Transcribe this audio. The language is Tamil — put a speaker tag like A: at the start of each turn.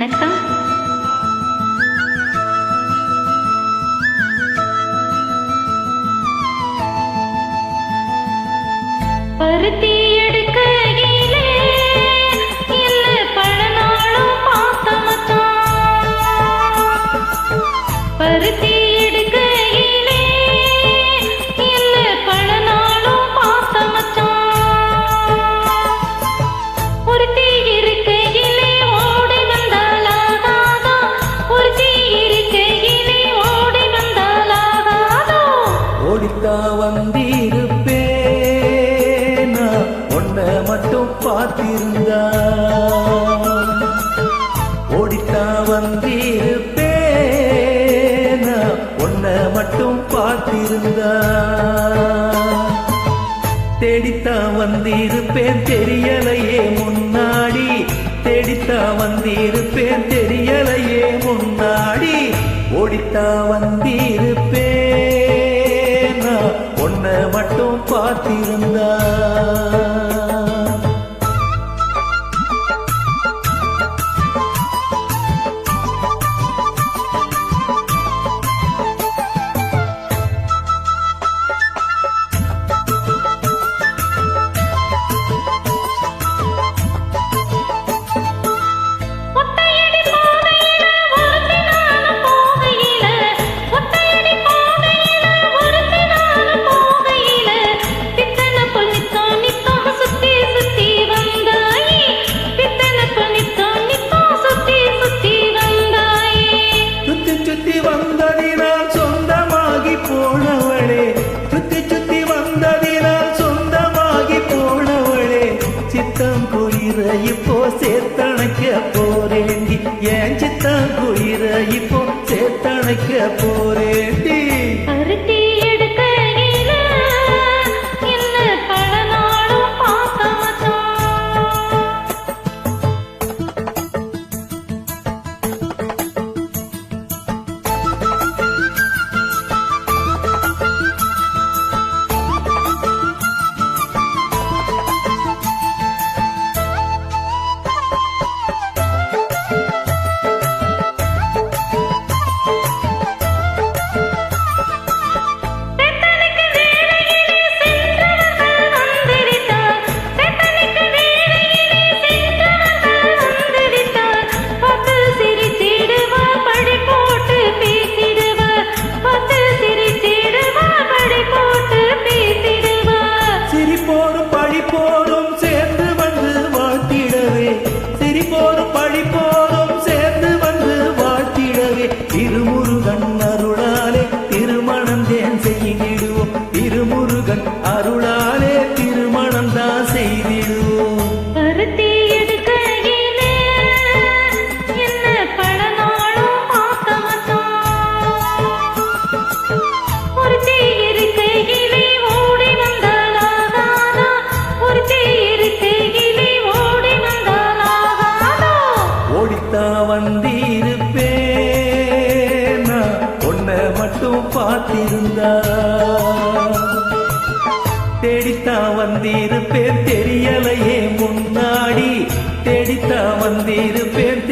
A: வணக்கம். பருத்தி எடுக்கையிலே இல்ல பல நாளும் பார்த்த மச்சான். பருத்தி எடுக்கையிலே இல்ல பல நாளும் பார்த்த மச்சான். ஒருத்தி இருக்கையிலே ஓடி வந்தாலாகாதோ, ஒருத்தி இருக்கையிலே ஓடி வந்தாலாகாதோ.
B: ஓடித்தா வந்திருப்பே மட்டும் பார்த்திருந்தா, ஓடித்தா வந்திருப்பேன் உன்னை மட்டும் பார்த்திருந்தா. தேடித்தா வந்திருப்பேன் தெரியலையே முன்னாடி, தேடித்தா வந்திருப்பேன் தெரியலையே முன்னாடி. ஓடித்தா வந்திருப்பேன் உன்னை மட்டும் பார்த்திருந்தா. இப்போ சேர்த்தணைக்க போரேண்டி, ஏன் சித்தம் குயிர இப்போ சேர்த்தணைக்க போரேண்டி.
A: பருத்தி எடுக்கையில இல்ல பல நாளும் பார்த்த மச்சான்.
B: திருமுருகன் அருளாலே திருமணம் தான் செய்திடுவோம், திருமுருகன் அருளாலே திருமணம் தான் செய்திடுவோம்.
A: பருத்தி எடுக்கையிலே என்ன பல நாளும் பார்த்த மச்சான். ஒருத்தி இருக்கையிலே ஓடி வந்தாலாகாதோ, ஒருத்தி இருக்கையிலே ஓடி வந்தாலாகாதோ.
B: ஓடித்தா வந்திருப்பேன் மட்டும் பார்த்திருந்தா, தேடித்தா வந்திருப்பேன் தெரியலையே முன்னாடி, தேடித்தா வந்திருப்பேன்